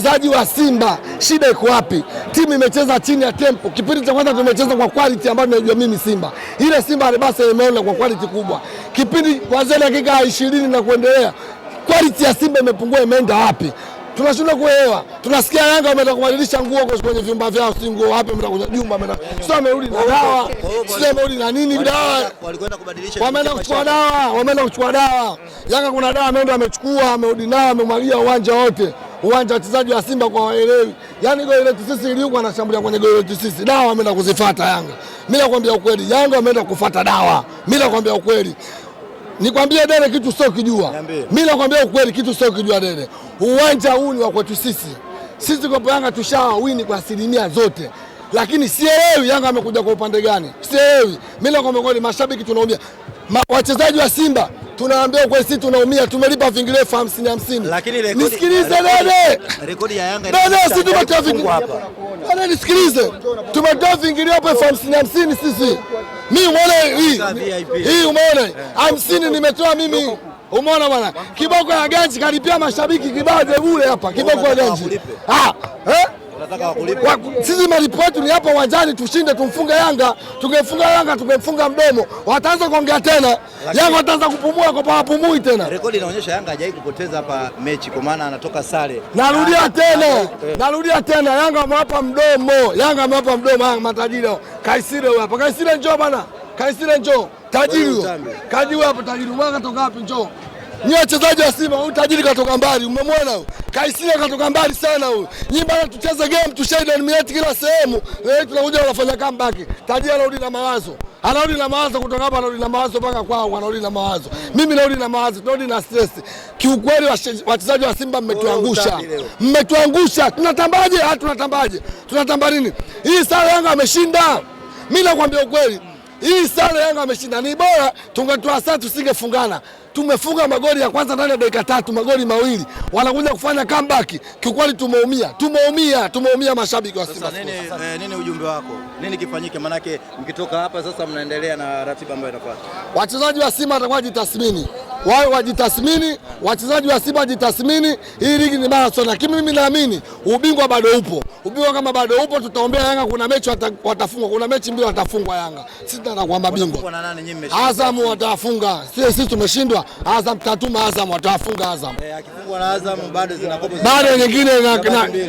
wachezaji wa Simba shida iko wapi? Timu imecheza chini ya tempo. Kipindi cha kwanza tumecheza kwa quality ambayo najua mimi Simba. Ile Simba basi imeona kwa quality kubwa. Kipindi kuanzia dakika 20 na kuendelea, quality ya Simba imepungua, imeenda wapi? Tunashindwa kuelewa. Tunasikia Yanga wameenda kubadilisha nguo kwenye vyumba vyao, si nguo wapi, wameenda kwenye jumba, wameenda. Sio amerudi na dawa. Sio amerudi na nini dawa? Walikwenda kubadilisha. Wameenda kuchukua dawa, Yanga kuna dawa ameenda amechukua, amerudi nao, amemwagia uwanja wote. Uwanja wachezaji wa Simba kwa waelewi. Yaani goli letu sisi ilikuwa anashambulia kwenye goli letu sisi. Dawa wameenda kuzifuata Yanga. Mimi nakwambia ukweli, Yanga wameenda kufuata dawa. Mimi nakwambia ukweli. Nikwambie Dede kitu sio kijua. Mimi nakwambia ukweli kitu sio kijua Dede. Uwanja huu ni wa kwetu sisi. Sisi kwa Yanga tushawini kwa asilimia zote. Lakini sielewi Yanga amekuja kwa upande gani. Sielewi. Mimi nakwambia kweli mashabiki tunaumia. Wachezaji wa Simba tunaambia kwa sisi tunaumia, tumelipa vingine 50. Lakini nisikilize Dede. Rekodi ya Yanga Dede sisi tumetoa vingine hapa. Dede nisikilize. Tumetoa vingine hapa 50 sisi. Mimi umeona hii umeona 50 nimetoa mimi. Umeona bwana? Kiboko ya Ganji kalipia mashabiki kibaje bure hapa. Kiboko ya Ganji. Unataka wakulipe. Sisi malipo yetu ni hapa uwanjani tushinde tumfunge Yanga. Tungefunga Yanga tungemfunga mdomo. Wataanza kuongea tena. Yanga wataanza kupumua kwa hawapumui tena. Rekodi inaonyesha Yanga hajai kupoteza hapa mechi kwa maana anatoka sare. Narudia tena Yanga amewapa mdomo. Yanga matajiri. Kaisire hapa. Kaisire njoo bwana. Kaisire njoo. Tajiri. Kaji hapa tajiri. Mwanga toka wapi njoo. Ni wachezaji wa Simba, huyu tajiri katoka mbali, umemwona huyu? Kaisile katoka mbali sana huyu. Nyinyi bana tucheze game, tushinde eliminate kila sehemu. Leo tunakuja tunafanya comeback. Tajiri anarudi na mawazo. Anarudi na mawazo kutoka hapa, anarudi na mawazo mpaka kwao, anarudi na mawazo. Mimi narudi na mawazo, narudi na stress. Kiukweli wachezaji wa Simba mmetuangusha. Mmetuangusha. Tunatambaje? Tunatambaje? Tunatamba nini? Hii sare Yanga ameshinda. Mimi nakwambia ukweli. Hii sare Yanga ameshinda. Ni bora tungetoa sare tusingefungana. Tumefunga magoli ya kwanza ndani ya dakika 3, magoli mawili. Wanakuja kufanya comeback. Kiukweli tumeumia mashabiki wa Simba. Sasa nini ujumbe wako? Nini kifanyike? Manake mkitoka hapa sasa mnaendelea na ratiba ambayo inafuata. Wachezaji wa Simba watakuwa jitathmini. Wao wajitathmini, wachezaji wa Simba wajitathmini. Hii ligi ni marathon, lakini mimi naamini ubingwa bado upo. Ubingwa kama bado upo, tutaombea Yanga, kuna mechi watafungwa, kuna mechi mbili watafungwa Yanga. Sisi tunakuwa bingwa. Azam watafunga. Sisi tumeshindwa. Azam tatuma Azam watafunga Azam. Akifungwa na Azam bado zinakopo. Bado nyingine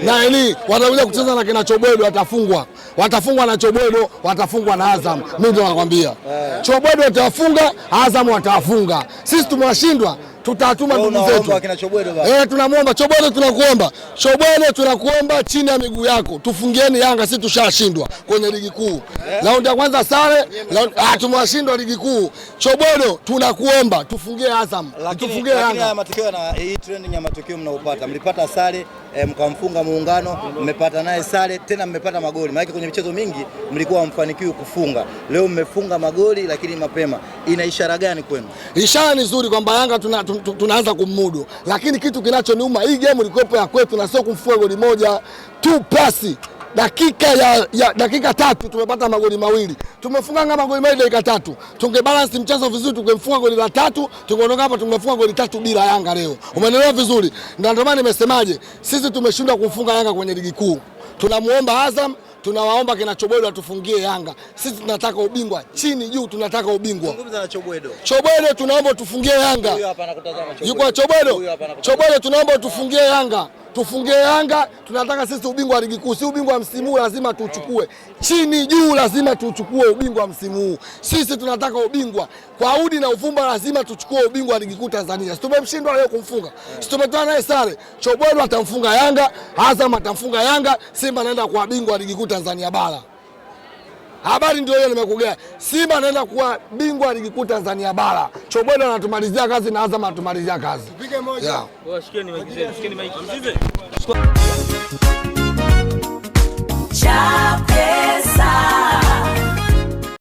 na nini watakuja kucheza na kina Chobwedo watafungwa. Watafungwa na Chobwedo, watafungwa na Azam. Mimi ndio nakwambia. Chobwedo watafunga, Azam watafunga. Sisi tumewashindwa. Tutatuma ndugu zetu. Tunamuomba Chobwedo, tunakuomba. Chobwedo tunakuomba chini ya miguu yako. Tufungieni Yanga, sisi tushashindwa kwenye ligi kuu. Raundi ya kwanza sare, tumewashindwa ligi kuu. Chobwedo tunakuomba tufungie Azam. Tufungie Yanga. Lakini matokeo na hii trending ya matokeo mnaopata. Mlipata sare, mkamfunga Muungano, mmepata naye sare, tena mmepata magoli. Maana kwenye michezo mingi mlikuwa hamfanikiwi kufunga. Leo mmefunga magoli lakini mapema. Ina ishara gani kwenu? Ishara ni nzuri kwamba Yanga tunaanza kumudu. Lakini kitu kinachoniuma hii game ilikuwa ya kwetu na sio kumfunga goli moja tu pasi. Dakika 3 tumepata magoli mawili. Tumefunga ngama magoli mawili dakika 3. Tungebalance mchezo vizuri, tungemfunga goli la 3, tungeondoka hapa tungefunga goli 3 bila Yanga leo. Umeelewa vizuri? Ndio maana nimesemaje? Sisi tumeshindwa kumfunga Yanga kwenye ligi kuu. Tunamuomba Azam, tunawaomba kina Chobwedo atufungie Yanga. Sisi tunataka ubingwa, chini juu tunataka ubingwa. Zungumza na Chobwedo. Chobwedo tunaomba tufungie Yanga. Huyu hapa anakutazama Chobwedo. Yuko Chobwedo. Chobwedo tunaomba tufungie Yanga. Tufungie Yanga, tunataka sisi ubingwa wa ligi kuu. Si ubingwa wa msimu huu lazima tuchukue. Chini juu lazima tuchukue ubingwa wa msimu huu. Sisi tunataka ubingwa. Kwa udi na uvumba lazima tuchukue ubingwa wa ligi kuu Tanzania. Tumemshindwa leo kumfunga. Tumetoa naye sare. Chobwedo atamfunga Yanga, Azam atamfunga Yanga, Simba anaenda kuwa bingwa wa ligi kuu Tanzania bara. Habari ndio hiyo nimekugea. Simba anaenda kuwa bingwa ligi kuu Tanzania bara. Chobwedo anatumalizia kazi na Azam anatumalizia kazi. Tupige moja. Shikeni maiki. Chapesa.